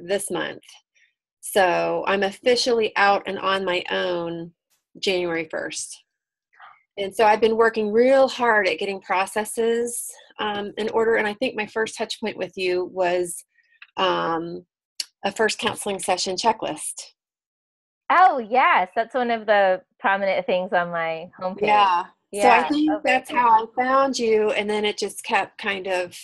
this month. So I'm officially out and on my own January 1st. And so I've been working real hard at getting processes in order. And I think my first touch point with you was a first counseling session checklist. Oh, yes. That's one of the prominent things on my homepage. Yeah. So I think that's cool. how I found you. And then it just kept kind of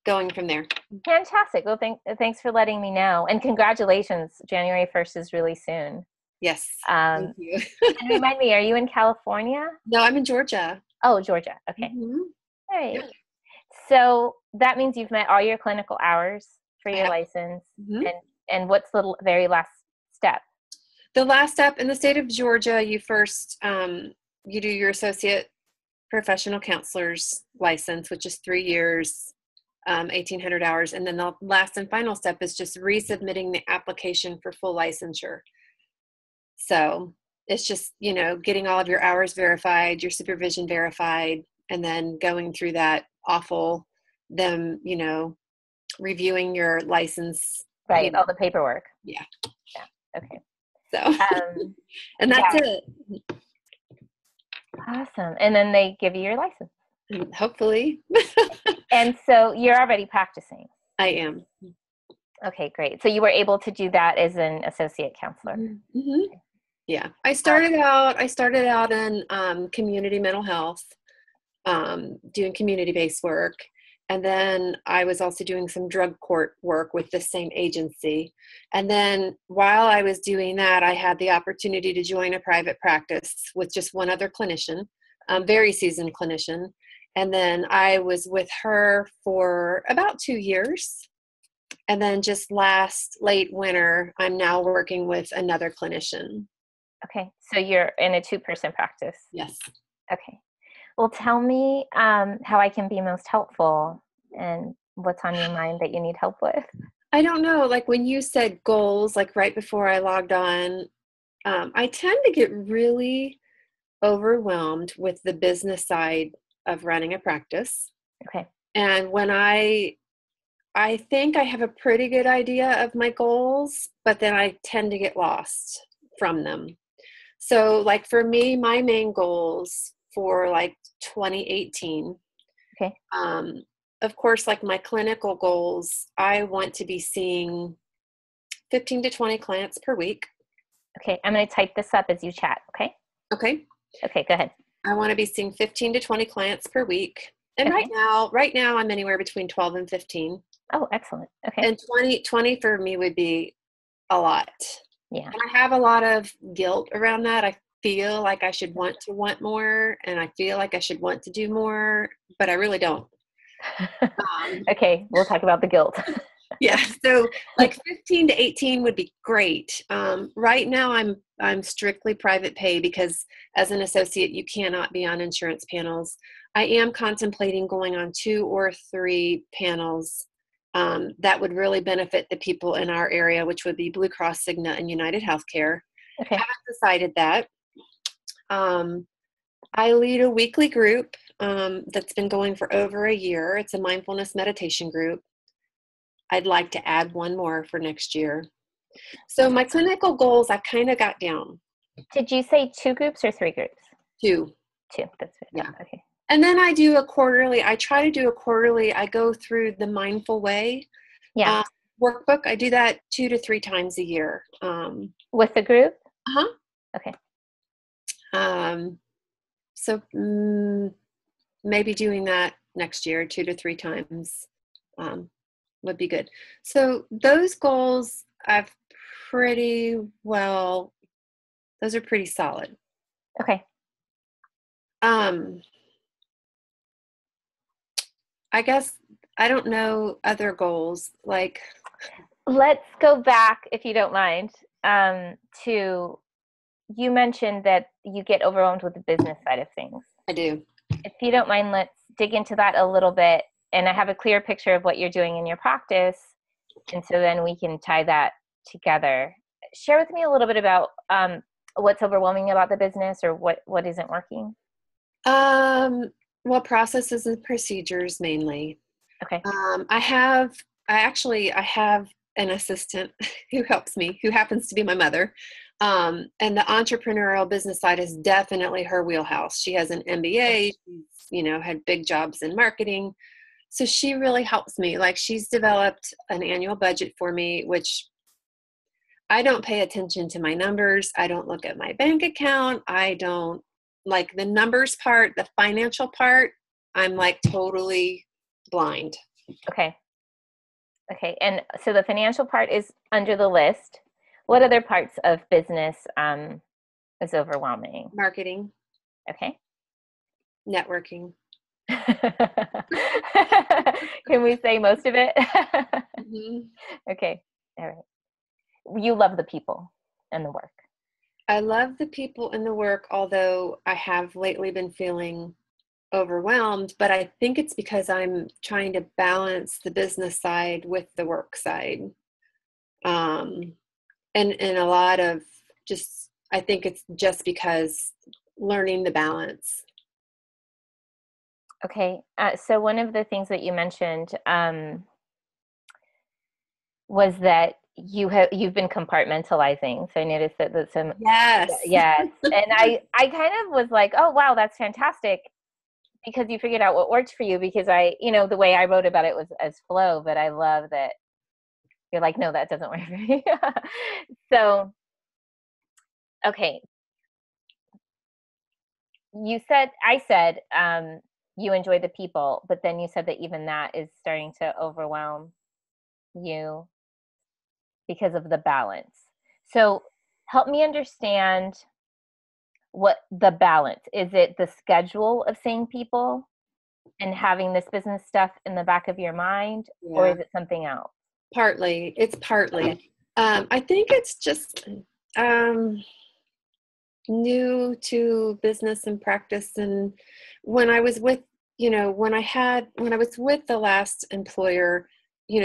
going from there. Fantastic. Well, thanks for letting me know. And congratulations. January 1st is really soon. Yes. Thank you. And remind me, are you in California? No, I'm in Georgia. Oh, Georgia. Okay. Mm-hmm. All right. Yeah. So that means you've met all your clinical hours for your license. Mm-hmm. And what's the very last step? The last step in the state of Georgia, you first, you do your associate professional counselor's license, which is 3 years, 1,800 hours. And then the last and final step is just resubmitting the application for full licensure. So it's just, getting all of your hours verified, your supervision verified, and then going through that them, reviewing your license. Right. All the paperwork. Yeah. Yeah. Okay. So, and that's it. Awesome. And then they give you your license. Hopefully. And so you're already practicing. I am. Okay, great. So you were able to do that as an associate counselor. Mm-hmm. Okay. Yeah. I started out in community mental health, doing community-based work. And then I was also doing some drug court work with the same agency. And then while I was doing that, I had the opportunity to join a private practice with just one other clinician, very seasoned clinician. And then I was with her for about 2 years. And then just late winter, I'm now working with another clinician. Okay. So you're in a 2-person practice. Yes. Okay. Well, tell me how I can be most helpful and what's on your mind that you need help with. I don't know. Like when you said goals, like right before I logged on, I tend to get really overwhelmed with the business side of running a practice. Okay. And when I think I have a pretty good idea of my goals, but then I tend to get lost from them. So like for me, my main goals for like 2018. Okay. Of course, like my clinical goals, I want to be seeing 15 to 20 clients per week. Okay. I'm going to type this up as you chat. Okay. Okay. Okay. Go ahead. I want to be seeing 15 to 20 clients per week. And right now I'm anywhere between 12 and 15. Oh, excellent. Okay. And 20 for me would be a lot. Yeah. And I have a lot of guilt around that. I feel like I should want more, and I feel like I should want to do more, but I really don't. Okay, we'll talk about the guilt. Yeah, so like 15 to 18 would be great. Right now I'm strictly private pay because as an associate you cannot be on insurance panels. I am contemplating going on 2 or 3 panels that would really benefit the people in our area, which would be Blue Cross, Cigna, and United Healthcare. Okay. I haven't decided that. I lead a weekly group that's been going for over a year. It's a mindfulness meditation group. I'd like to add one more for next year. So my clinical goals, I kind of got down. Did you say 2 groups or 3 groups? 2. 2. That's it. Yeah. Okay. And then I do a quarterly. I try to do a quarterly. I go through the Mindful Way workbook. I do that 2 to 3 times a year. With the group? Uh-huh. Okay. So maybe doing that next year 2 to 3 times would be good. So those goals I've those are pretty solid. Okay. I guess I don't know other goals. Like, let's go back, if you don't mind, to you mentioned that you get overwhelmed with the business side of things. I do. If you don't mind, let's dig into that a little bit. And I have a clear picture of what you're doing in your practice. And so then we can tie that together. Share with me a little bit about what's overwhelming about the business or what isn't working. Well, processes and procedures mainly. Okay. I have an assistant who helps me, who happens to be my mother. And the entrepreneurial business side is definitely her wheelhouse. She has an MBA, she's, had big jobs in marketing. So she really helps me. Like, she's developed an annual budget for me, which I don't pay attention to my numbers. I don't look at my bank account. I don't like the numbers part, the financial part. I'm like totally blind. Okay. And so the financial part is under the list. What other parts of business is overwhelming? Marketing. Okay. Networking. Can we say most of it? Mm-hmm. Okay. All right. You love the people and the work. I love the people and the work, although I have lately been feeling overwhelmed, but I think it's because I'm trying to balance the business side with the work side. And a lot of just, I think it's just because learning the balance. Okay. So one of the things that you mentioned was that you've been compartmentalizing. So I noticed that some Yes. yes, and I kind of was like, oh wow, that's fantastic, because you figured out what worked for you. Because the way I wrote about it was as flow, but I love that you're like, no, that doesn't work for me. So, okay, I said you enjoy the people, but then you said that even that is starting to overwhelm you because of the balance. So help me understand what the balance is. It the schedule of seeing people and having this business stuff in the back of your mind, or is it something else? Partly. It's partly. Okay. I think it's just new to business and practice. And when I was with, when I was with the last employer,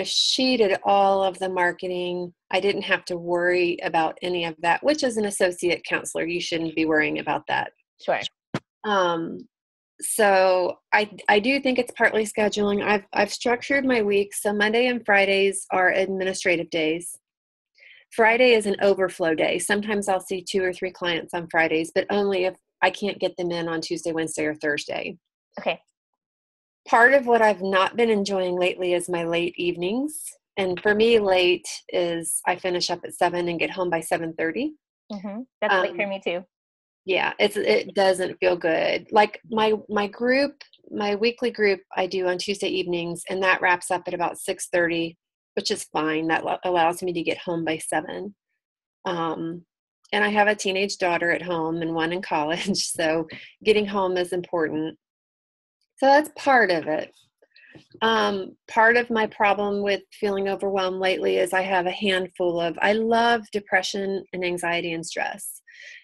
she did all of the marketing. I didn't have to worry about any of that, which as an associate counselor, you shouldn't be worrying about that. Sure. So I do think it's partly scheduling. I've structured my week. So Monday and Fridays are administrative days. Friday is an overflow day. Sometimes I'll see 2 or 3 clients on Fridays, but only if I can't get them in on Tuesday, Wednesday, or Thursday. Okay. Part of what I've not been enjoying lately is my late evenings. And for me, late is I finish up at 7 and get home by 7:30. Mm-hmm. That's late for me too. Yeah, it doesn't feel good. Like my weekly group I do on Tuesday evenings, and that wraps up at about 6:30, which is fine. That allows me to get home by 7. And I have a teenage daughter at home and one in college, so getting home is important. So that's part of it. Part of my problem with feeling overwhelmed lately is I have a handful I love depression and anxiety and stress.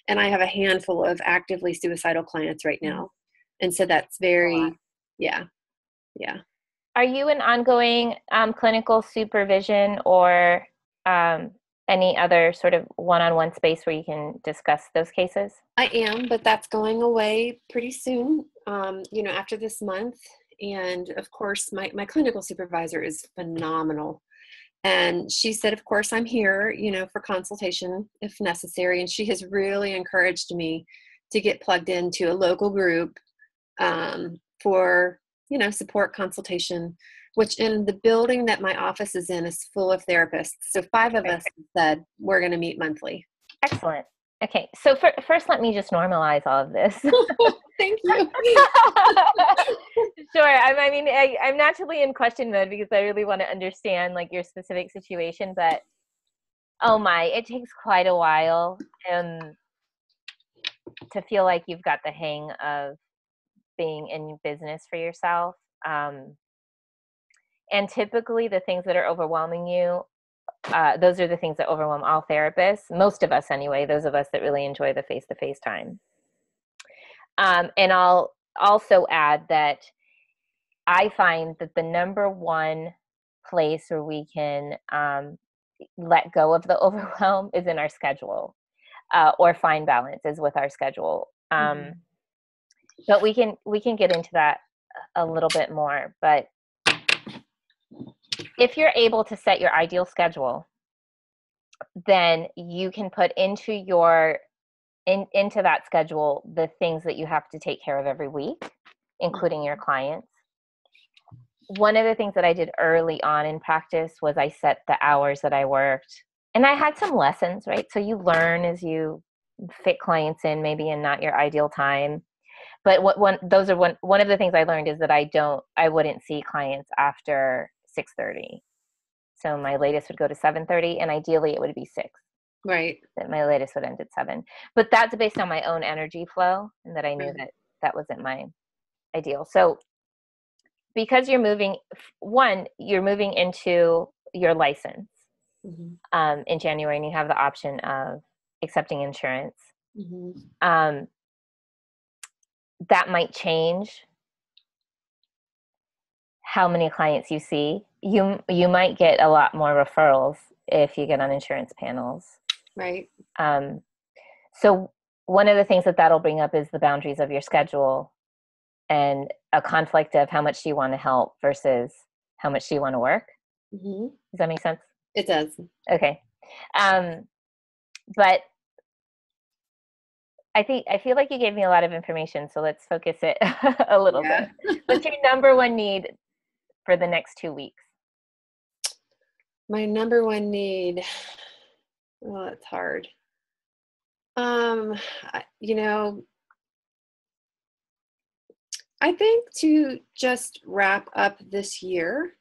And I have a handful of actively suicidal clients right now. And so that's very, yeah. Are you in ongoing clinical supervision or any other sort of one-on-one space where you can discuss those cases? I am, but that's going away pretty soon, after this month. And of course, my clinical supervisor is phenomenal. And she said, of course, I'm here, for consultation if necessary. And she has really encouraged me to get plugged into a local group for, support consultation, which in the building that my office is in is full of therapists. So 5 of us said we're going to meet monthly. Excellent. Okay. So first, let me just normalize all of this. Thank you. Sure. I'm naturally in question mode because I really want to understand like your specific situation, but oh my, it takes quite a while to feel like you've got the hang of being in business for yourself. And typically the things that are overwhelming you, those are the things that overwhelm all therapists, most of us anyway, those of us that really enjoy the face-to-face time. And I'll also add that I find that the number one place where we can let go of the overwhelm is in our schedule, or find balance is with our schedule. But we can get into that a little bit more. But if you're able to set your ideal schedule, then you can put into into that schedule the things that you have to take care of every week, including your clients. One of the things that I did early on in practice was I set the hours that I worked, and I had some lessons, right? So you learn as you fit clients in, maybe in not your ideal time. But one of the things I learned is that I wouldn't see clients after 6:30. So my latest would go to 7:30, and ideally it would be 6. Right. That my latest would end at 7. But that's based on my own energy flow, and that I knew that wasn't my ideal. So because you're moving into your license in January, and you have the option of accepting insurance. That might change how many clients you see. You might get a lot more referrals if you get on insurance panels. Right. So one of the things that'll bring up is the boundaries of your schedule and a conflict of how much do you want to help versus how much do you want to work. Does that make sense? It does. Okay. But I feel like you gave me a lot of information, so let's focus it a little bit. What's your number one need for the next 2 weeks? My number one need, well, it's hard. I think to just wrap up this year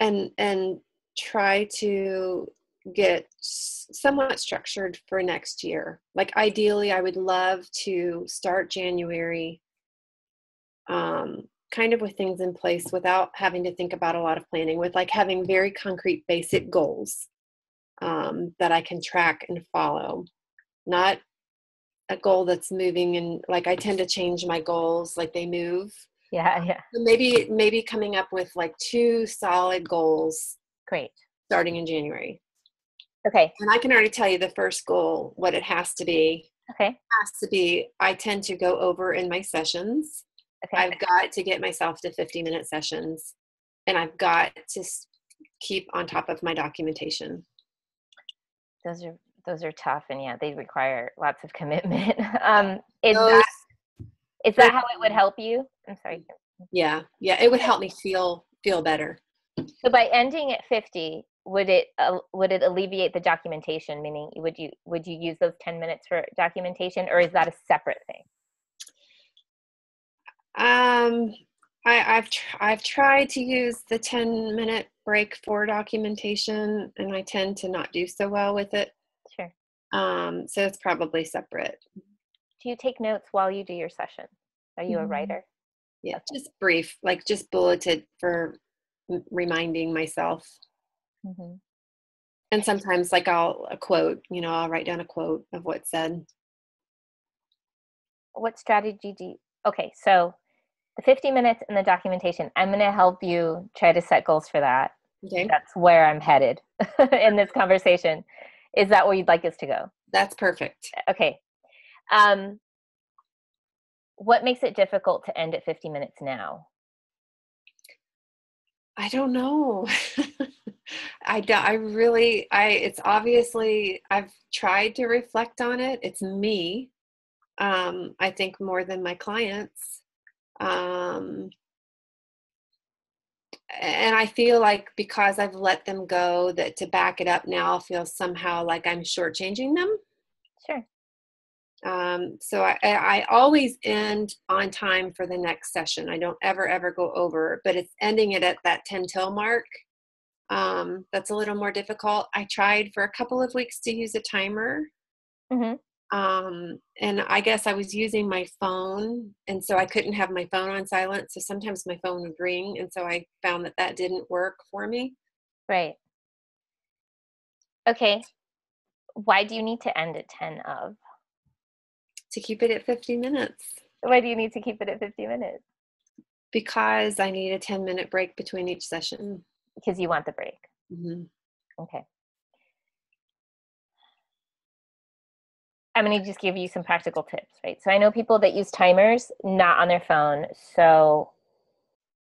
and try to get somewhat structured for next year. Like ideally, I would love to start January kind of with things in place without having to think about a lot of planning, with like having very concrete basic goals that I can track and follow. Not a goal that's moving, and like I tend to change my goals like they move. Yeah. So maybe coming up with like 2 solid goals. Great. Starting in January. Okay. And I can already tell you the first goal, what it has to be. Okay. It has to be, I tend to go over in my sessions. Okay. I've got to get myself to 50-minute sessions, and I've got to keep on top of my documentation. Those are tough, and yeah, they require lots of commitment. Is that how it would help you? I'm sorry. Yeah, it would help me feel better. So by ending at 50, would it alleviate the documentation? Meaning, would you use those 10 minutes for documentation, or is that a separate thing? I've tried to use the 10-minute break for documentation, and I tend to not do so well with it. Sure. So it's probably separate. Do you take notes while you do your session? Are you a writer? Yeah, just brief, like just bulleted for reminding myself. And sometimes like I'll write down a quote of what's said. What strategy do you, okay, so the 50 minutes and the documentation, I'm going to help you try to set goals for that. Okay. That's where I'm headed in this conversation. Is that where you'd like us to go? That's perfect. Okay. What makes it difficult to end at 50 minutes now? I don't know. It's obviously, I've tried to reflect on it. It's me. I think more than my clients. And I feel like because I've let them go, that to back it up now feels somehow like I'm shortchanging them. Sure. So I always end on time for the next session. I don't ever go over, but it's ending it at that 10 till mark. That's a little more difficult. I tried for a couple of weeks to use a timer. And I guess I was using my phone, and so I couldn't have my phone on silent. So sometimes my phone would ring, and so I found that didn't work for me. Right. Okay. Why do you need to end at 10 of? To keep it at 50 minutes. Why do you need to keep it at 50 minutes? Because I need a 10-minute break between each session. Because you want the break. Okay. I'm going to just give you some practical tips, right? So I know people that use timers, not on their phone. So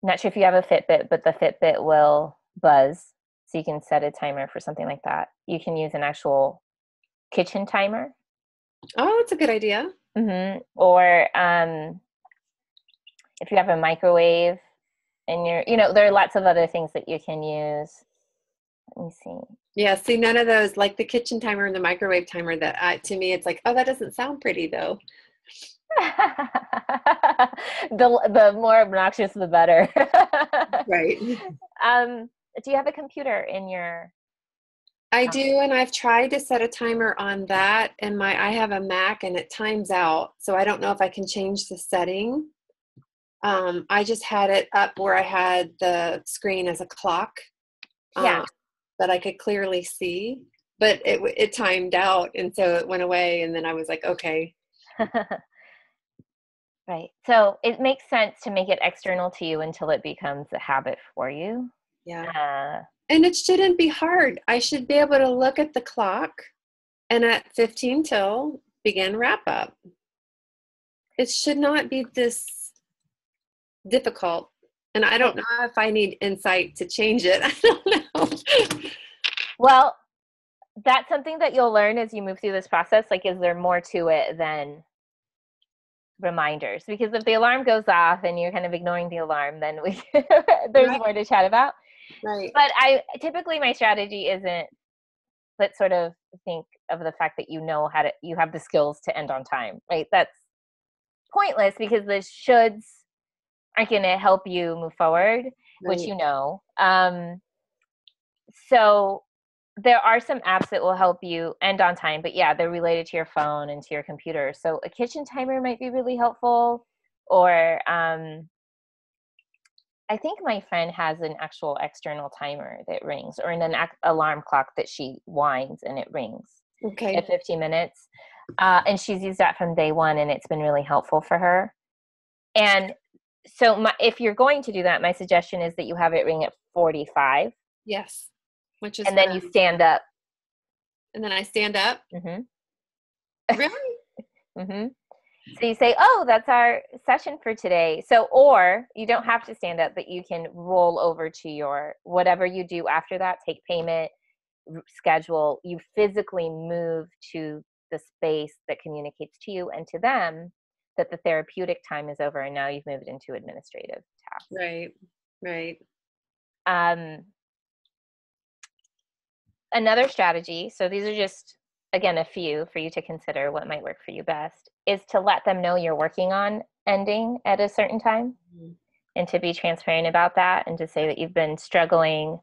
not sure if you have a Fitbit, but the Fitbit will buzz. So you can set a timer for something like that. You can use an actual kitchen timer. Oh, it's a good idea. Or if you have a microwave and there are lots of other things that you can use. Let me see. Yeah, see, none of those, like the kitchen timer and the microwave timer, to me, it's like, oh, that doesn't sound pretty though. The more obnoxious, the better. Right. Do you have a computer in your? I do, and I've tried to set a timer on that, and I have a Mac and it times out, so I don't know if I can change the setting. I just had it up where I had the screen as a clock. Yeah. That I could clearly see, but it timed out, and so it went away, and then I was like, okay. Right. So it makes sense to make it external to you until it becomes a habit for you. Yeah. And it shouldn't be hard. I should be able to look at the clock and at 15 till begin wrap up. It should not be this difficult. And I don't know if I need insight to change it. I don't know. Well, that's something that you'll learn as you move through this process. Like, is there more to it than reminders? Because if the alarm goes off and you're kind of ignoring the alarm, then there's more to chat about. Right. But typically my strategy isn't, let's sort of think of the fact that you have the skills to end on time, right? That's pointless because the shoulds aren't going to help you move forward, which so there are some apps that will help you end on time, but yeah, they're related to your phone and to your computer. So a kitchen timer might be really helpful, or I think my friend has an actual external timer that rings, or an alarm clock that she winds and it rings at 15 minutes. And she's used that from day one, and it's been really helpful for her. And so if you're going to do that, my suggestion is that you have it ring at 45. Yes. And then you stand up. And then I stand up? Mm-hmm. Really? Mm-hmm. So you say, oh, that's our session for today. So, or you don't have to stand up, but you can roll over to your, whatever you do after that, take payment, schedule, you physically move to the space that communicates to you and to them that the therapeutic time is over, and now you've moved into administrative tasks. Right. Another strategy, so these are just, again, a few for you to consider what might work for you best, is to let them know you're working on ending at a certain time, and to be transparent about that, and to say that you've been struggling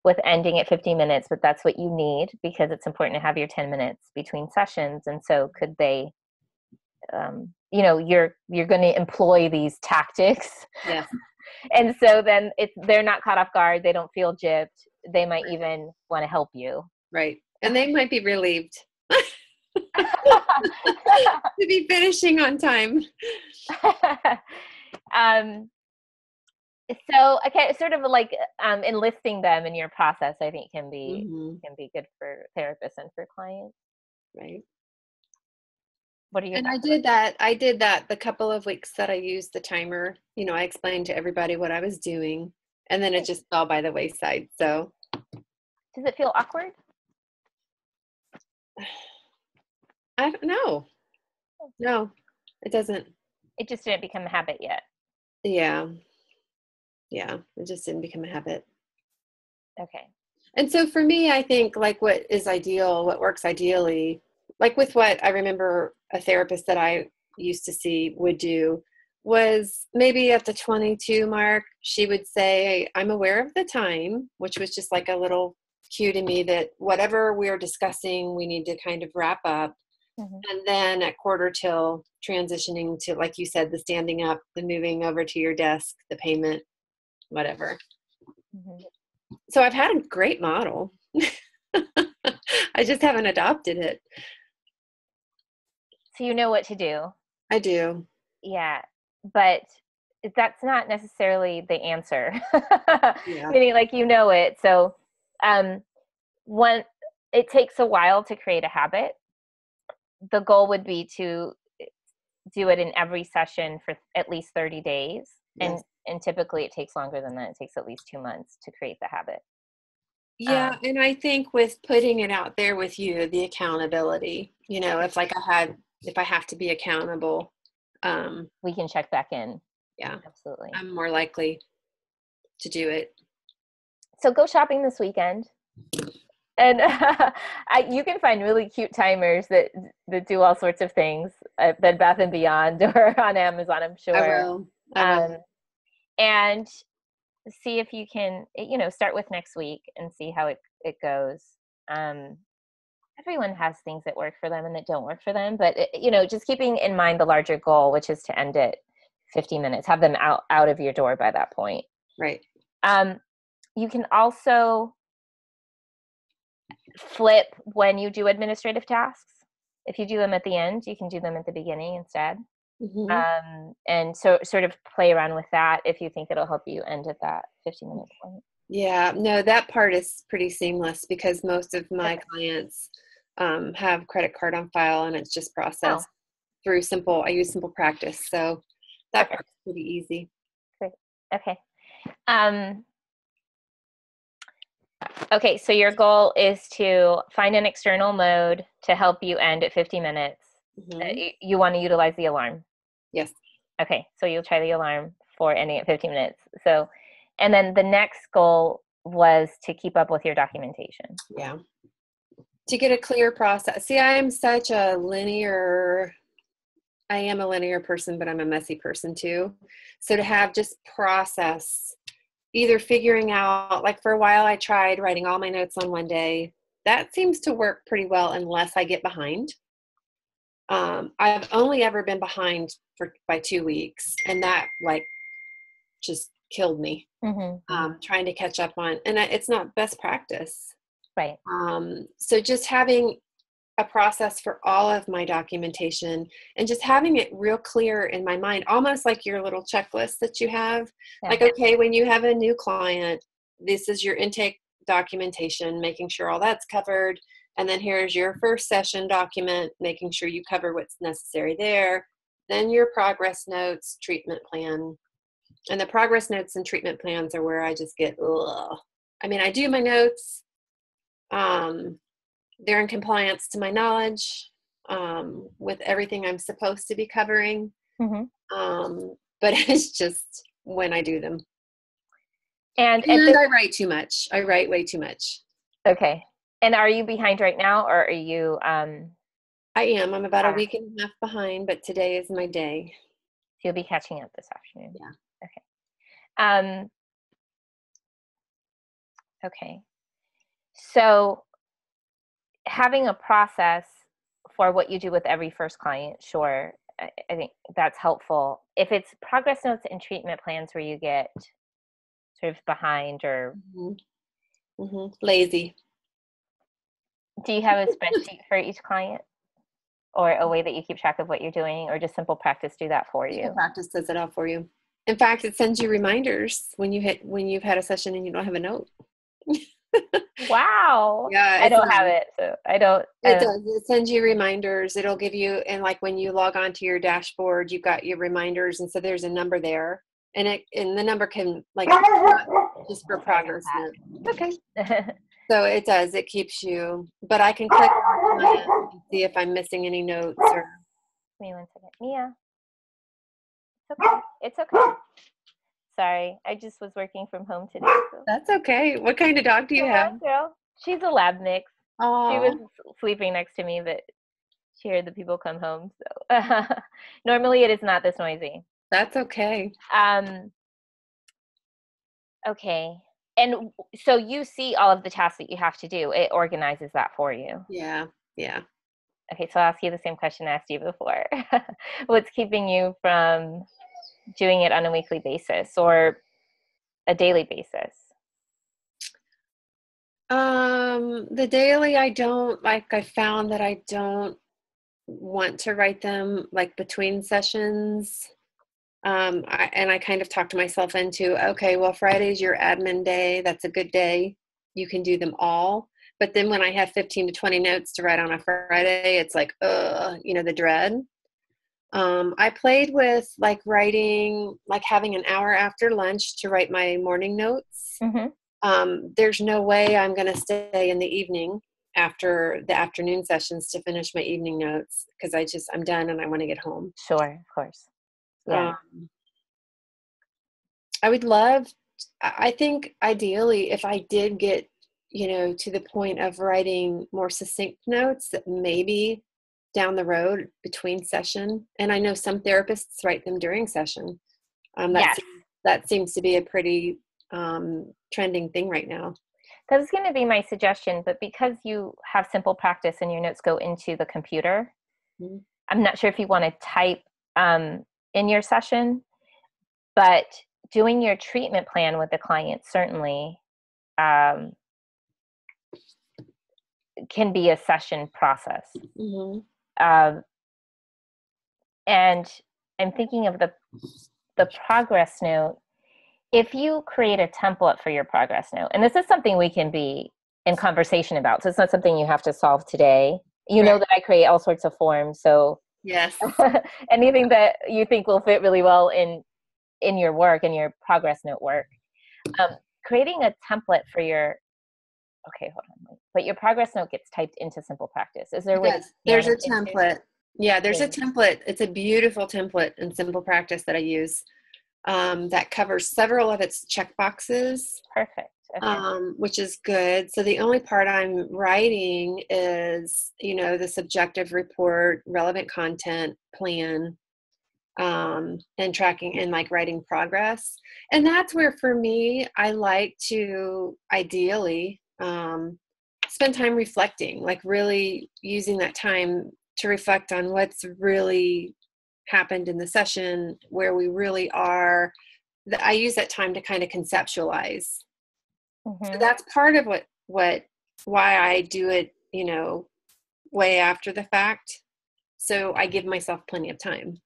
with ending at 50 minutes, but that's what you need because it's important to have your 10 minutes between sessions. And so could they, you're going to employ these tactics. Yes. And so then they're not caught off guard. They don't feel gypped. They might even want to help you. Right. And they might be relieved to be finishing on time. So okay, sort of like enlisting them in your process, I think can be good for therapists and for clients. Right. What are your thoughts? I did that the couple of weeks that I used the timer. I explained to everybody what I was doing, and then it just fell by the wayside. So does it feel awkward? I don't know. No, it doesn't. It just didn't become a habit yet. Yeah, it just didn't become a habit. Okay. And so for me, I think like what works ideally, like with what I remember a therapist that I used to see would do was maybe at the 22 mark, she would say, I'm aware of the time, which was just like a little cue to me that whatever we're discussing, we need to kind of wrap up. And then at quarter till, transitioning to, like you said, the standing up, the moving over to your desk, the payment, whatever. So I've had a great model. I just haven't adopted it. So you know what to do. I do. Yeah, but that's not necessarily the answer. Yeah. Meaning like it. So when it takes a while to create a habit, the goal would be to do it in every session for at least 30 days. Yes. And typically it takes longer than that. It takes at least 2 months to create the habit. Yeah, and I think with putting it out there with you, the accountability, if I have to be accountable, we can check back in. yeah, Absolutely. I'm more likely to do it. So go shopping this weekend. And you can find really cute timers that do all sorts of things at Bed Bath & Beyond or on Amazon, I'm sure. I will. And see if you can, start with next week and see how it goes. Everyone has things that work for them and that don't work for them, but just keeping in mind the larger goal, which is to end it 50 minutes, have them out of your door by that point. Right. You can also flip when you do administrative tasks. If you do them at the end, you can do them at the beginning instead. And so sort of play around with that if you think it'll help you end at that 15-minute point. Yeah, no, that part is pretty seamless because most of my clients have credit card on file and it's just processed through I use Simple Practice. So that part's pretty easy. Great. Okay. Okay, so your goal is to find an external mode to help you end at 50 minutes. You want to utilize the alarm. Yes. Okay, so you'll try the alarm for ending at 50 minutes. So, and then the next goal was to keep up with your documentation. Yeah. To get a clear process. See, I am a linear person, but I'm a messy person too. So to have just process, either figuring out, like for a while I tried writing all my notes on one day. That seems to work pretty well unless I get behind. I've only ever been behind by 2 weeks, and that just killed me. Trying to catch up on, and it's not best practice. Right. So just having a process for all of my documentation and just having it real clear in my mind, almost like your little checklist that you have. Yeah. Like, okay, when you have a new client, this is your intake documentation, making sure all that's covered. And then here's your first session document, making sure you cover what's necessary there. Then your progress notes, treatment plan. And the progress notes and treatment plans are where I just get, ugh. I mean, I do my notes. They're in compliance to my knowledge with everything I'm supposed to be covering. But it's just when I do them. And I write too much. I write way too much. Okay. And are you behind right now, or are you? I am. I'm about a week and a half behind, but today is my day. So you'll be catching up this afternoon. Yeah. Okay. Okay. So having a process for what you do with every first client, sure, I think that's helpful. If it's progress notes and treatment plans where you get sort of behind or lazy. Do you have a spreadsheet for each client, or a way that you keep track of what you're doing, or just Simple Practice do that for you? Simple Practice does it all for you. In fact, it sends you reminders when you've had a session and you don't have a note. Wow. Yeah, I don't have it, so I don't. It does. It sends you reminders. It'll give you, and like when you log on to your dashboard, you've got your reminders, and so there's a number there, and the number can just for progress. Okay. So it does. It keeps you, but I can click on it and see if I'm missing any notes or. Give me 1 second, Mia. It's okay. It's okay. Sorry, I just was working from home today. So. That's okay. What kind of dog do you have? Girl. She's a lab mix. Aww. She was sleeping next to me, but she heard the people come home. So normally it is not this noisy. That's okay. Okay. And so you see all of the tasks that you have to do. It organizes that for you. Yeah. Yeah. Okay, so I'll ask you the same question I asked you before. What's keeping you from doing it on a weekly basis or a daily basis? The daily, I found that I don't want to write them between sessions. I kind of talked myself into, okay, well, Friday's your admin day. That's a good day. You can do them all. But then when I have 15 to 20 notes to write on a Friday, it's the dread. I played with writing, having an hour after lunch to write my morning notes. There's no way I'm going to stay in the evening after the afternoon sessions to finish my evening notes, because I'm done and I want to get home. Sure, of course. Yeah. I would love, I think ideally, if I did get, to the point of writing more succinct notes, that maybe down the road between session, and I know some therapists write them during session. Yes. That seems to be a pretty trending thing right now. That was going to be my suggestion, but because you have simple practice and your notes go into the computer, mm-hmm. I'm not sure if you want to type in your session, but doing your treatment plan with the client certainly can be a session process. Mm-hmm. And I'm thinking of the progress note. If you create a template for your progress note, and this is something we can be in conversation about, so it's not something you have to solve today. You know that I create all sorts of forms, so yes, anything that you think will fit really well in your work and your progress note work. Creating a template for your but your progress note gets typed into Simple Practice. Is there a way? There's a template. Yeah, there's a template. It's a beautiful template in Simple Practice that I use. That covers several of its checkboxes. Perfect. Okay. Which is good. So the only part I'm writing is, the subjective report, relevant content, plan, and tracking, and like writing progress. And that's where, for me, I like to ideally spend time reflecting, like really using that time to reflect on what's really happened in the session, where we really are. I use that time to kind of conceptualize. Mm-hmm. So that's part of why I do it, way after the fact. So I give myself plenty of time.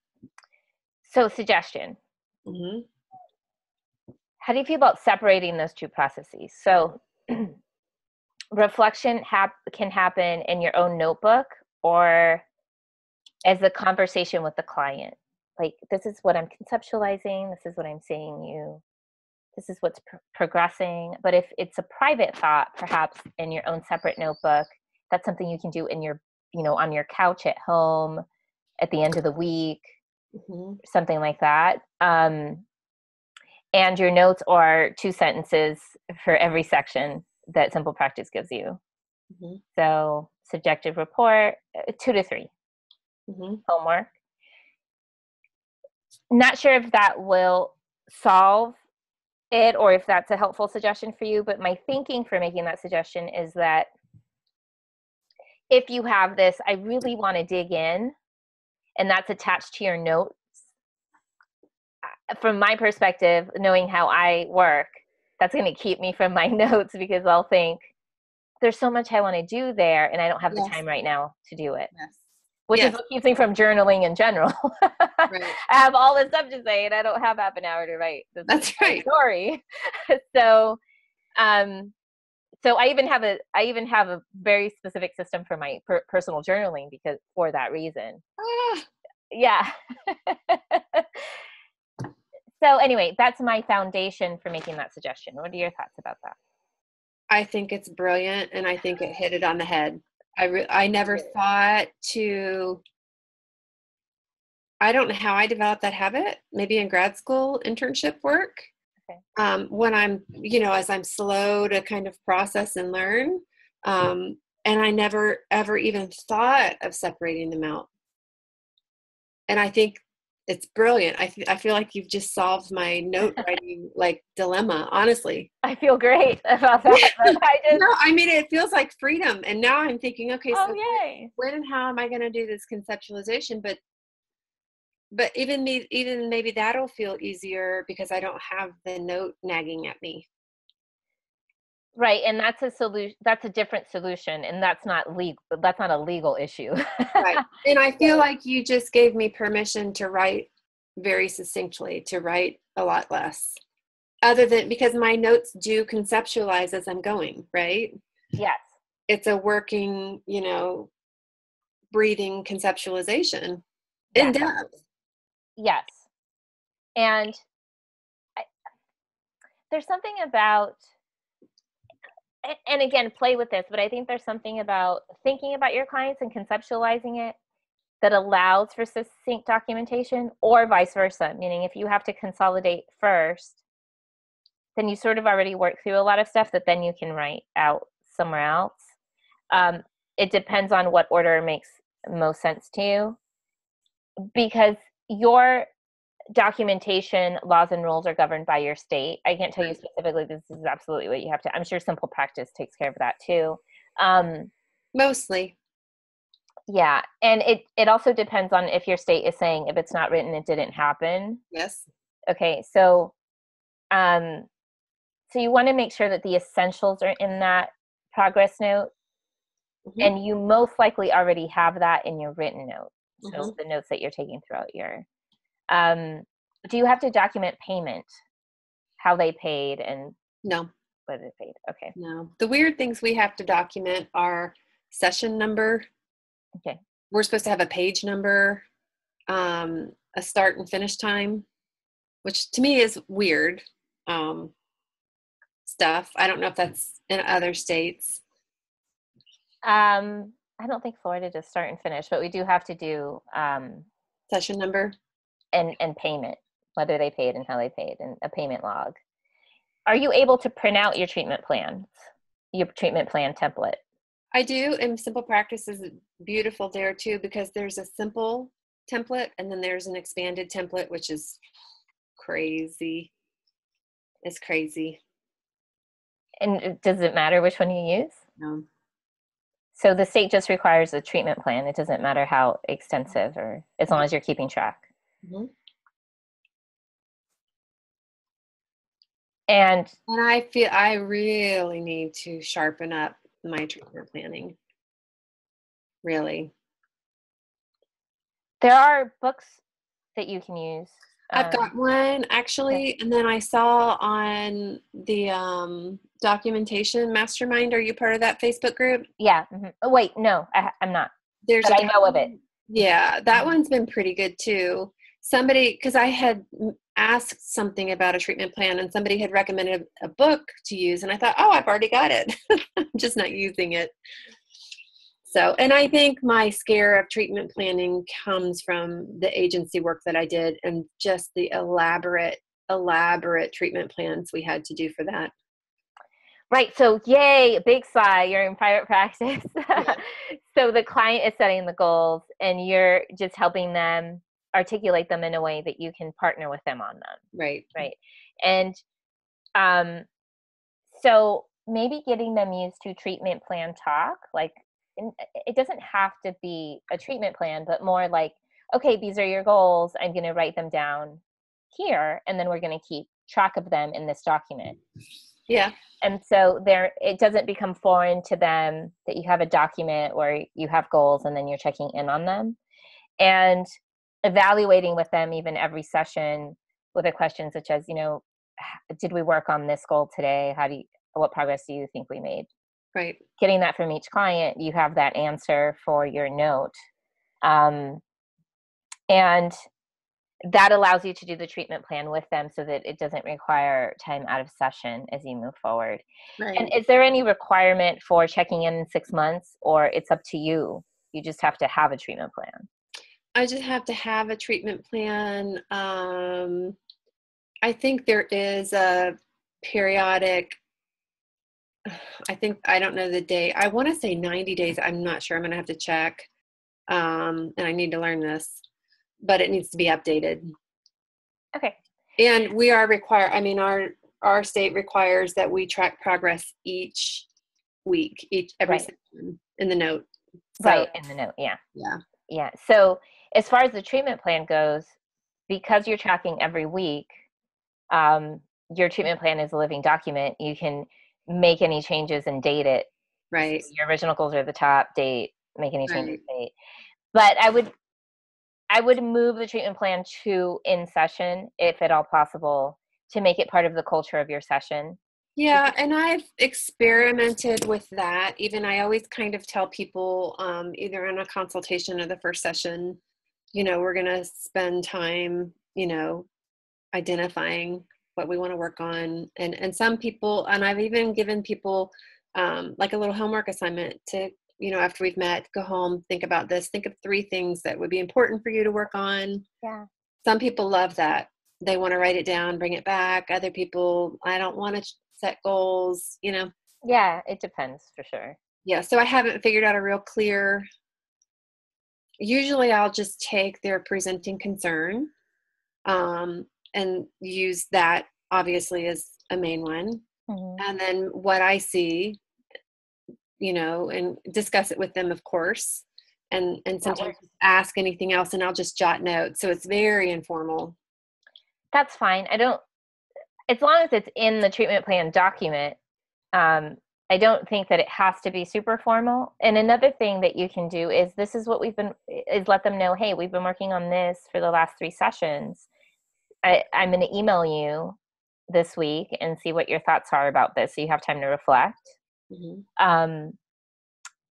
So suggestion. Mm-hmm. How do you feel about separating those two processes? So reflection can happen in your own notebook or as a conversation with the client. Like, this is what I'm conceptualizing. This is what I'm saying you. This is what's progressing. But if it's a private thought, perhaps in your own separate notebook, that's something you can do in your, on your couch at home at the end of the week, mm-hmm. something like that. And your notes are 2 sentences for every section that Simple Practice gives you. Mm-hmm. So subjective report, 2 to 3. Mm-hmm. Homework. Not sure if that will solve it or if that's a helpful suggestion for you, but my thinking for making that suggestion is that if you have this, I really want to dig in, and that's attached to your notes. From my perspective, knowing how I work, that's going to keep me from my notes, because I'll think there's so much I want to do there and I don't have the time right now to do it. Yes. Which is what keeps me from journaling in general. Right. I have all this stuff to say and I don't have half an hour to write this story. So I even have a very specific system for my personal journaling for that reason. Yeah. So anyway, that's my foundation for making that suggestion. What are your thoughts about that? I think it's brilliant, and I think it hit it on the head. I never thought to, I don't know how I developed that habit, maybe in grad school internship work. Okay. When I'm, as I'm slow to kind of process and learn. And I never, ever even thought of separating them out. And I think it's brilliant. I feel like you've just solved my note writing dilemma, honestly. I feel great about that. It feels like freedom. And now I'm thinking, okay, when and how am I going to do this conceptualization? But even maybe that'll feel easier because I don't have the note nagging at me. Right, and that's a solution. That's a different solution, and that's not legal. That's not a legal issue. Right, and I feel like you just gave me permission to write very succinctly, to write a lot less, because my notes do conceptualize as I'm going. Right. Yes. It's a working, breathing conceptualization in depth. Yes, and there's something about and again, play with this, but I think there's something about thinking about your clients and conceptualizing it that allows for succinct documentation, or vice versa. Meaning if you have to consolidate first, then you sort of already work through a lot of stuff that then you can write out somewhere else. It depends on what order makes most sense to you, because your documentation laws and rules are governed by your state. I can't tell you specifically this is absolutely what you have to. I'm sure simple practice takes care of that too. Mostly. Yeah. And it also depends on if your state is saying if it's not written, it didn't happen. Yes. Okay. So you want to make sure that the essentials are in that progress note. Mm-hmm. And you most likely already have that in your written note. So Mm-hmm. the notes that you're taking throughout your, do you have to document payment, how they paid and No. whether they paid? Okay. No. The weird things we have to document are session number. Okay. We're supposed to have a page number, a start and finish time, which to me is weird stuff. I don't know if that's in other states. I don't think Florida does start and finish, but we do have to do Session number and payment, whether they paid and how they paid, and a payment log. Are you able to print out your treatment plan template? I do, and Simple Practice is beautiful there too, because there's a simple template and then there's an expanded template, which is crazy. It's crazy. And does it matter which one you use? No. So the state just requires a treatment plan. It doesn't matter how extensive, or as long as you're keeping track. Mm-hmm. And I feel I really need to sharpen up my treatment planning. Really. there are books that you can use. I've got one actually, okay. And then I saw on the documentation mastermind. Are you part of that Facebook group? Yeah. Mm-hmm. Oh, wait, no, I'm not. But I know of it. Yeah, that one's been pretty good too. Somebody, because I had asked something about a treatment plan and somebody had recommended a book to use, and I thought, oh, I've already got it. I'm just not using it. So, and I think my scare of treatment planning comes from the agency work that I did and just the elaborate treatment plans we had to do for that. Right. So yay, big sigh, you're in private practice. Yeah. So the client is setting the goals and you're just helping them articulate them in a way that you can partner with them on them. Right. Right. And so maybe getting them used to treatment plan talk, like it doesn't have to be a treatment plan, but more like, okay, these are your goals. I'm going to write them down here, and then we're going to keep track of them in this document. Yeah. And so it doesn't become foreign to them that you have a document where you have goals and then you're checking in on them, and evaluating with them even every session with a question such as, did we work on this goal today? What progress do you think we made? Right. Getting that from each client, you have that answer for your note. And that allows you to do the treatment plan with them so that it doesn't require time out of session as you move forward. Right. And is there any requirement for checking in 6 months, or it's up to you? You just have to have a treatment plan. I just have to have a treatment plan. I think there is a periodic, I don't know the date. I want to say 90 days. I'm not sure. I'm going to have to check. And I need to learn this, but it needs to be updated. Okay. And we are required, our state requires that we track progress each week, every session in the note. So, right. In the note. Yeah. Yeah. Yeah. So as far as the treatment plan goes, because you're tracking every week, your treatment plan is a living document. You can make any changes and date it. Right. So your original goals are at the top, date, make any changes, date. But I would move the treatment plan to in session, if at all possible, to make it part of the culture of your session. Yeah, and I've experimented with that. Even I always kind of tell people, either in a consultation or the first session, we're going to spend time, identifying what we want to work on. And some people, and I've even given people like a little homework assignment to, after we've met, go home, think about this, think of 3 things that would be important for you to work on. Yeah. Some people love that. They want to write it down, bring it back. Other people, I don't want to set goals, Yeah, it depends for sure. Yeah. So I haven't figured out a real clear, usually I'll just take their presenting concern, and use that obviously as a main one. Mm-hmm. And then what I see, and discuss it with them, of course. And sometimes ask anything else, and I'll just jot notes. So it's very informal. That's fine. As long as it's in the treatment plan document, I don't think that it has to be super formal. And another thing that you can do is is let them know, hey, we've been working on this for the last 3 sessions. I'm going to email you this week and see what your thoughts are about this. So you have time to reflect. Mm-hmm.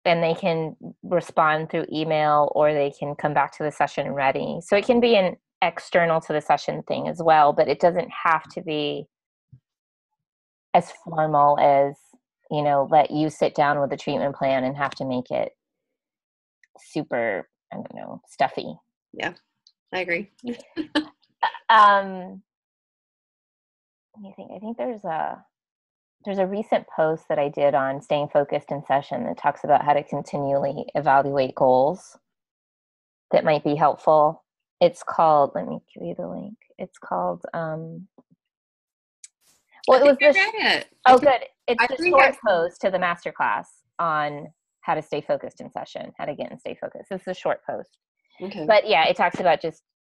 And they can respond through email, or they can come back to the session ready. So it can be an external to the session thing as well, but it doesn't have to be as formal as, let you sit down with a treatment plan and have to make it super, I don't know, stuffy. Yeah, I agree. Let me think. I think there's a recent post that I did on staying focused in session that talks about how to continually evaluate goals that might be helpful. It's called, let me give you the link. It's called, well, it was this. Oh, good. It's the short post to the masterclass on how to stay focused in session, how to get and stay focused. It's a short post. Okay. But yeah, it talks about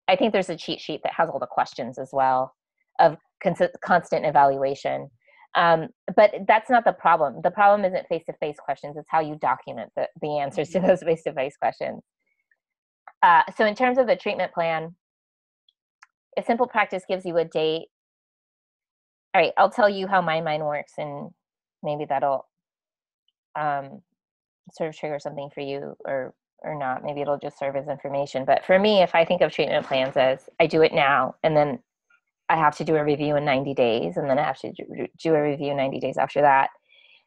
I think there's a cheat sheet that has all the questions as well of constant evaluation. But that's not the problem. The problem isn't face-to-face questions. It's how you document the answers to those face-to-face questions. So in terms of the treatment plan, if Simple Practice gives you a date, all right, I'll tell you how my mind works, and maybe that'll sort of trigger something for you or not. Maybe it'll just serve as information. But for me, if I think of treatment plans as I do it now, and then I have to do a review in 90 days, and then I have to do a review 90 days after that,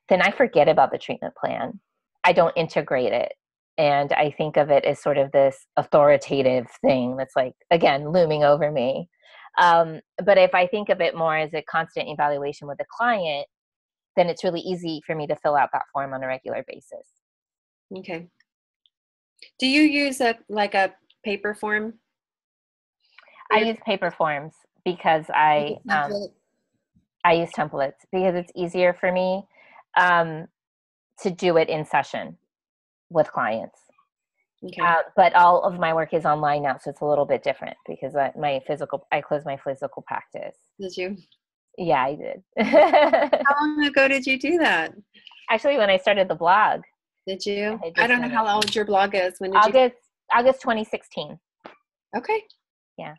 then I forget about the treatment plan. I don't integrate it. And I think of it as sort of this authoritative thing that's like, again, looming over me. But if I think of it more as a constant evaluation with the client, then it's really easy for me to fill out that form on a regular basis. Okay. Do you use a paper form? I use paper forms because I use templates because it's easier for me to do it in session with clients. Okay. But all of my work is online now, so it's a little bit different because I closed my physical practice. Did you? Yeah, I did. How long ago did you do that? Actually, when I started the blog. Did you? I don't know how old your blog is. When did August 2016. Okay. Yeah.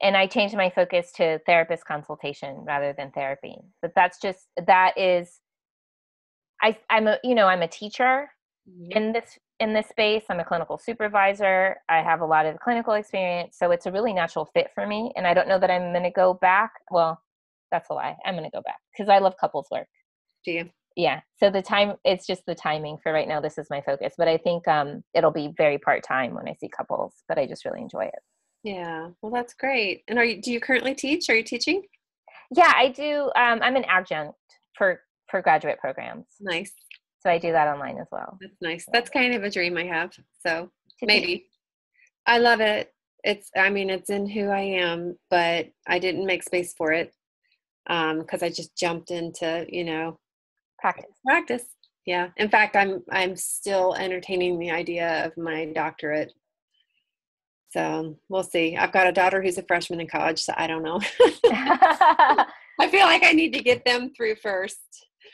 And I changed my focus to therapist consultation rather than therapy. But I'm a teacher in this space. I'm a clinical supervisor. I have a lot of clinical experience, so it's a really natural fit for me. And I don't know that I'm going to go back. Well, that's a lie. I'm going to go back because I love couples work. Do you? Yeah. So it's just the timing for right now. This is my focus, but I think it'll be very part-time when I see couples, but I just really enjoy it. Yeah. Well, that's great. And do you currently teach? Are you teaching? Yeah, I do. I'm an adjunct for graduate programs. Nice. So I do that online as well. That's nice. That's kind of a dream I have. So maybe. I love it. It's in who I am, but I didn't make space for it because I just jumped into, practice. Yeah. In fact, I'm still entertaining the idea of my doctorate. So we'll see. I've got a daughter who's a freshman in college, so I don't know. I feel like I need to get them through first.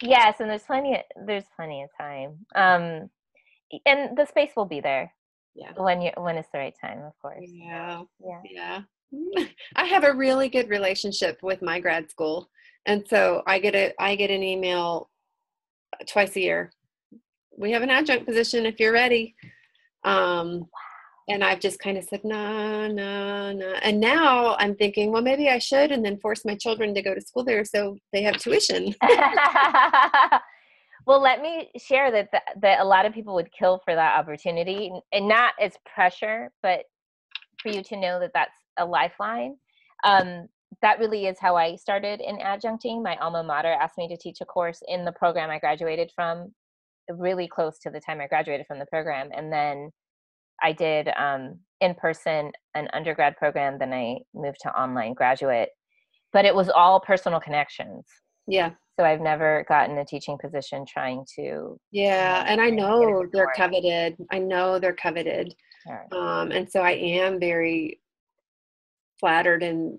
Yes, and there's plenty of time. And the space will be there. Yeah. When it's the right time, of course. Yeah. Yeah. I have a really good relationship with my grad school. And so I get an email twice a year. We have an adjunct position if you're ready. And I've just kind of said, no. And now I'm thinking, well, maybe I should, and then force my children to go to school there so they have tuition. Well, let me share that a lot of people would kill for that opportunity, and not as pressure, but for you to know that that's a lifeline. That really is how I started in adjuncting. My alma mater asked me to teach a course in the program I graduated from, really close to the time I graduated from the program. And then I did in person an undergrad program, then I moved to online graduate. But it was all personal connections. Yeah. So I've never gotten a teaching position trying to. Yeah. And I trying to get a know good they're door. coveted. I know they're coveted. Yeah. And so I am very flattered and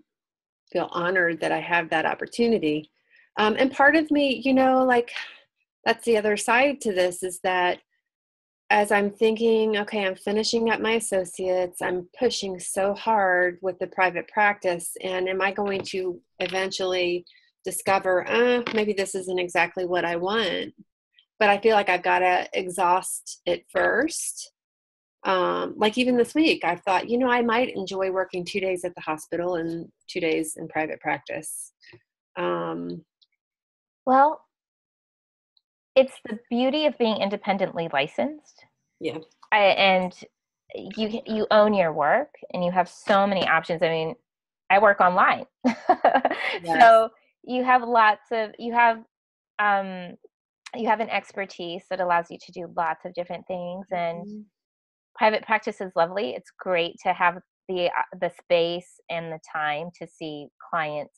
feel honored that I have that opportunity. And part of me, like, that's the other side to this, is that as I'm thinking, okay, I'm finishing up my associates, I'm pushing so hard with the private practice, and am I going to eventually discover, maybe this isn't exactly what I want? But I feel like I've got to exhaust it first. Like even this week, I thought, I might enjoy working 2 days at the hospital and 2 days in private practice. Well, it's the beauty of being independently licensed. Yeah. And you own your work, and you have so many options. I mean, I work online. Yes. So you have you have an expertise that allows you to do lots of different things. And private practice is lovely. It's great to have the space and the time to see clients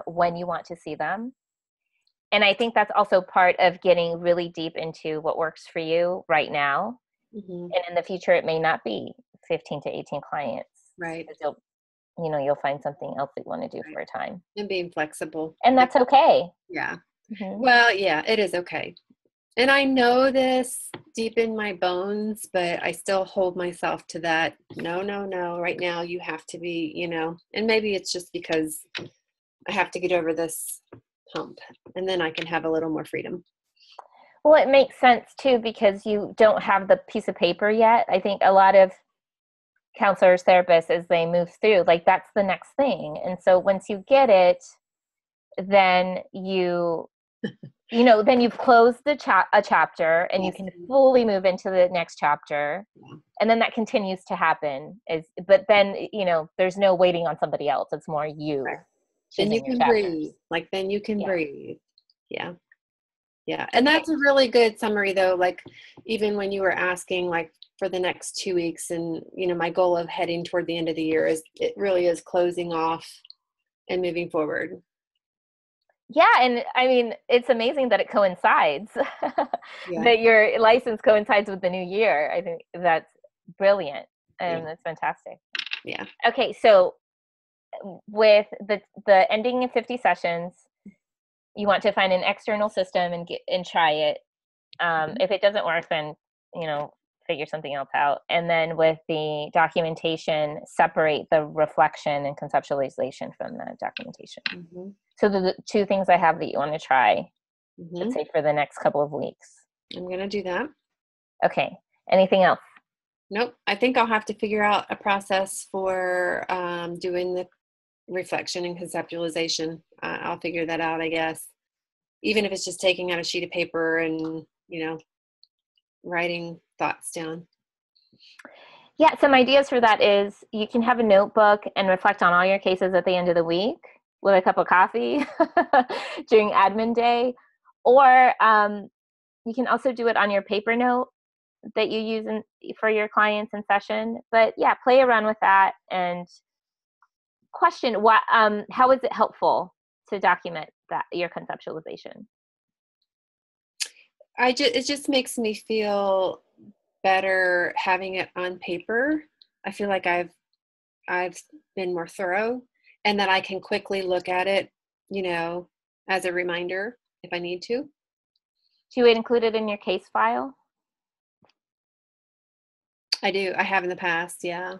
when you want to see them. And I think that's also part of getting really deep into what works for you right now. Mm-hmm. And in the future, it may not be 15 to 18 clients. Right. You'll find something else that you want to do for a time. And being flexible. And that's okay. Yeah. Mm-hmm. Well, yeah, it is okay. And I know this deep in my bones, but I still hold myself to that. No, right now you have to be, and maybe it's just because I have to get over this hump, and then I can have a little more freedom. Well, it makes sense too, because you don't have the piece of paper yet. I think a lot of counselors, therapists, as they move through, like, that's the next thing. And so once you get it, then then you've closed a chapter, and Yes. you can fully move into the next chapter. Yeah. And then that continues to happen. But then, there's no waiting on somebody else. It's more you. Right. Then you can breathe. Then you can breathe. Yeah. Yeah. And that's a really good summary, though. Like, even when you were asking, like, for the next 2 weeks, and, my goal of heading toward the end of the year it really is closing off and moving forward. Yeah. And I mean, it's amazing that it coincides, that your license coincides with the new year. I think that's brilliant. And that's fantastic. Yeah. Okay. So with the ending of 50 sessions, you want to find an external system and try it. If it doesn't work, then, figure something else out. And then with the documentation, separate the reflection and conceptualization from the documentation. Mm-hmm. So the two things I have that you want to try, let's say, for the next couple of weeks. I'm going to do that. Okay. Anything else? Nope. I think I'll have to figure out a process for doing the reflection and conceptualization. I'll figure that out, I guess. Even if it's just taking out a sheet of paper and, writing thoughts down. Yeah, some ideas for that is you can have a notebook and reflect on all your cases at the end of the week with a cup of coffee during admin day. Or you can also do it on your paper note that you use for your clients in session. But yeah, play around with that and question how is it helpful to document that, your conceptualization? It just makes me feel better having it on paper. I feel like I've been more thorough, and that I can quickly look at it, as a reminder if I need to. Do you include it in your case file? I do. I have in the past, yeah.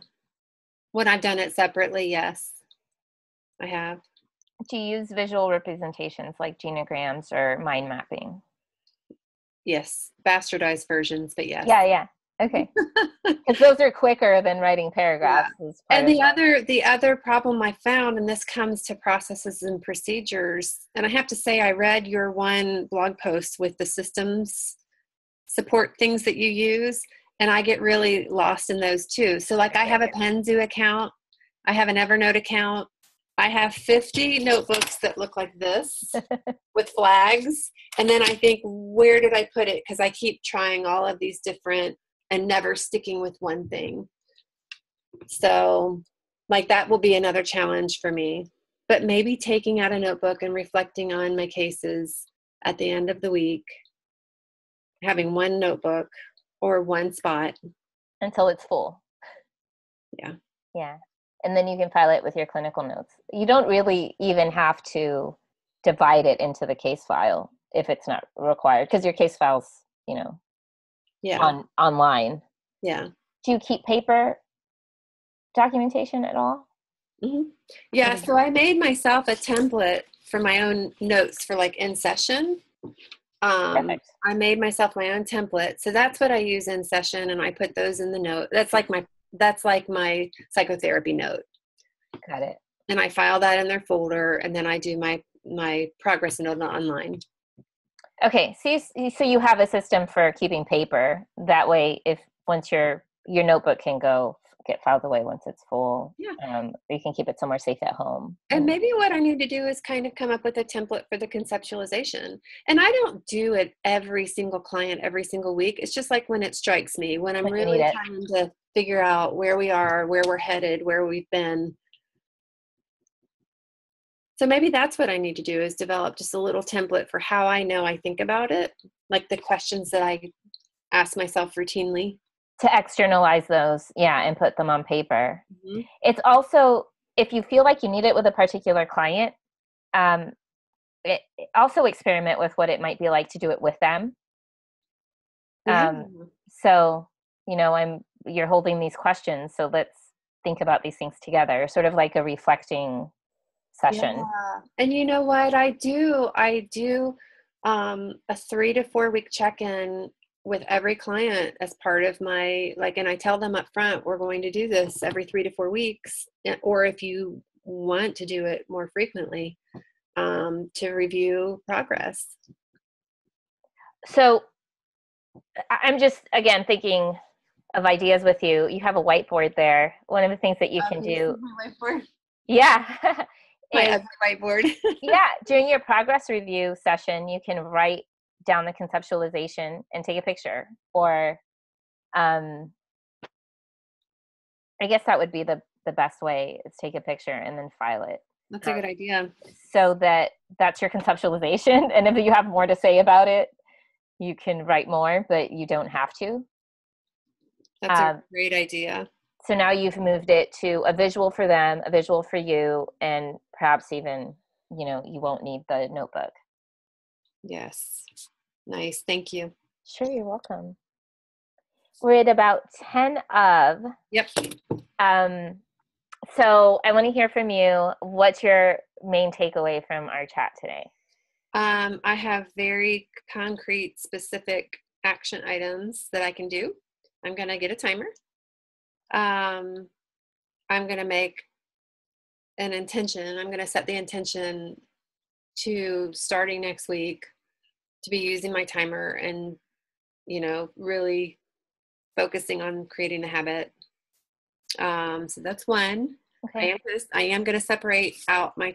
When I've done it separately, yes, I have. Do you use visual representations like genograms or mind mapping? Yes, bastardized versions, but yes. Yeah. Okay. Because those are quicker than writing Yeah. paragraphs. Is part And of the other problem I found, and this comes to processes and procedures, and I have to say I read your one blog post with the systems support things that you use, and I get really lost in those too. So like I have a Penzu account, I have an Evernote account, I have 50 notebooks that look like this with flags, and then I think, where did I put it? Because I keep trying all of these different and never sticking with one thing. So like that will be another challenge for me. But maybe taking out a notebook and reflecting on my cases at the end of the week, having one notebook or one spot. until it's full. Yeah. Yeah. And then you can file it with your clinical notes. You don't really even have to divide it into the case file if it's not required, because your case file's, Yeah. online. Yeah. Do you keep paper documentation at all? Mm-hmm. Yeah. So I made myself a template for my own notes for like in session. Perfect. I made myself my own template. So that's what I use in session, and I put those in the note. That's like my psychotherapy note. Got it. And I file that in their folder, and then I do my progress note online. Okay, so you have a system for keeping paper. That way, if once your notebook can get filed away once it's full, Yeah. you can keep it somewhere safe at home. And maybe what I need to do is kind of come up with a template for the conceptualization. And I don't do it every single client every single week. It's just like when it strikes me, when I'm really trying to figure out where we are, where we're headed, where we've been. So maybe that's what I need to do, is develop just a little template for how I know I think about it, like the questions that I ask myself routinely. To externalize those, and put them on paper. Mm-hmm. It's also, if you feel like you need it with a particular client, also experiment with what it might be like to do it with them. Yeah. So, you're holding these questions, so let's think about these things together, sort of like a reflecting session. Yeah. And you know what I do? I do a 3 to 4 week check-in with every client as part of my, and I tell them up front, we're going to do this every 3 to 4 weeks, or if you want to do it more frequently, to review progress. So I'm just, again, thinking of ideas with you. You have a whiteboard there. One of the things that you can do. My whiteboard. Yeah. My other whiteboard. During your progress review session, you can write down the conceptualization and take a picture. Or I guess that would be the best way, is take a picture and then file it. That's a good idea. So that's your conceptualization. And if you have more to say about it, you can write more, but you don't have to. That's a great idea. So now you've moved it to a visual for them, a visual for you, and perhaps even, you won't need the notebook. Yes. Nice. Thank you. Sure, you're welcome. We're at about 10 of. Yep. So I want to hear from you. What's your main takeaway from our chat today? I have very concrete, specific action items that I can do. I'm going to get a timer. I'm going to make an intention. I'm going to set the intention to, starting next week, to be using my timer and, really focusing on creating the habit. So that's one. Okay. I am going to separate out my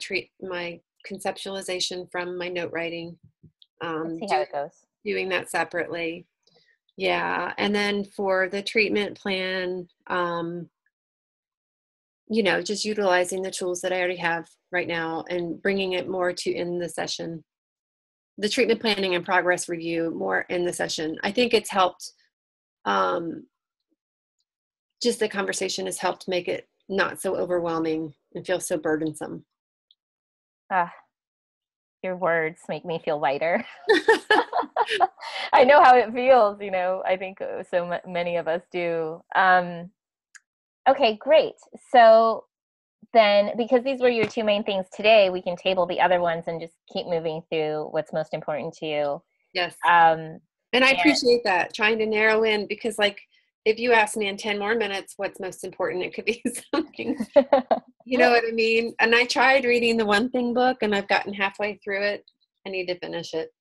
conceptualization from my note writing. Let's see how it goes. Doing that separately. Yeah. And then for the treatment plan, just utilizing the tools that I already have right now and bringing it more to in the session, the treatment planning and progress review more in the session. I think it's helped. Just the conversation has helped make it not so overwhelming and feel so burdensome. Your words make me feel lighter. I know how it feels, I think so many of us do. Okay, great. So then, because these were your two main things today, we can table the other ones and just keep moving through what's most important to you. Yes. And I appreciate that, trying to narrow in, because if you ask me in 10 more minutes what's most important, it could be something, you know what I mean? And I tried reading the One Thing book, and I've gotten halfway through it. I need to finish it.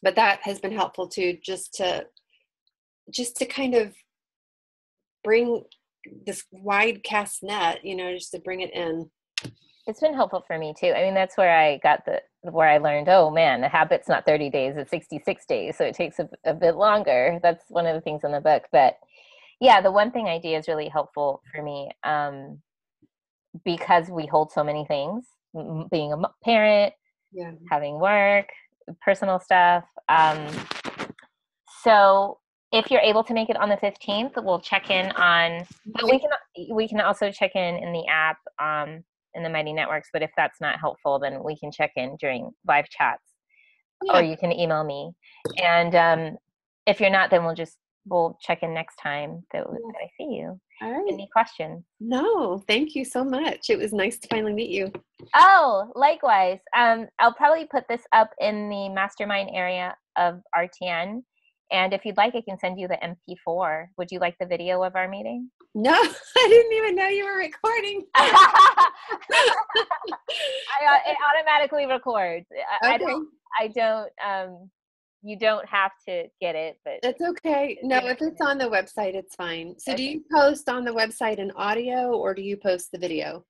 But that has been helpful too, just to kind of bring this wide cast net, just to bring it in. It's been helpful for me too. I mean, that's where I learned, oh man, a habit's not 30 days, it's 66 days. So it takes a bit longer. That's one of the things in the book. But yeah, the One Thing idea is really helpful for me, because we hold so many things, being a parent, having work, personal stuff. So if you're able to make it on the 15th, we'll check in on, but we can also check in the app, in the Mighty Networks. But if that's not helpful, then we can check in during live chats, or you can email me. And if you're not, then we'll check in next time that I see you. All right. Any questions? No, thank you so much. It was nice to finally meet you. Oh, likewise. I'll probably put this up in the mastermind area of RTN. And if you'd like, I can send you the MP4. Would you like the video of our meeting? No, I didn't even know you were recording. It automatically records. Okay. You don't have to get it, but it's okay. No, if it's on the website, it's fine. So do you post on the website an audio, or do you post the video?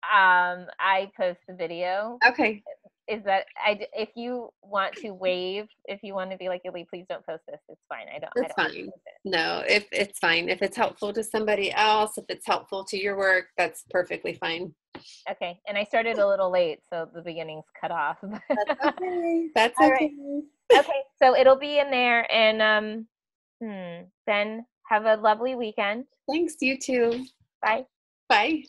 I post the video. Okay. Is that if you want to wave, if you want to be like, Illy, please don't post this, it's fine. It's fine. No, if it's fine. If it's helpful to somebody else, if it's helpful to your work, that's perfectly fine. Okay. And I started a little late, so the beginning's cut off. That's okay. That's okay. Right. Okay. So it'll be in there, and then have a lovely weekend. Thanks, you too. Bye. Bye.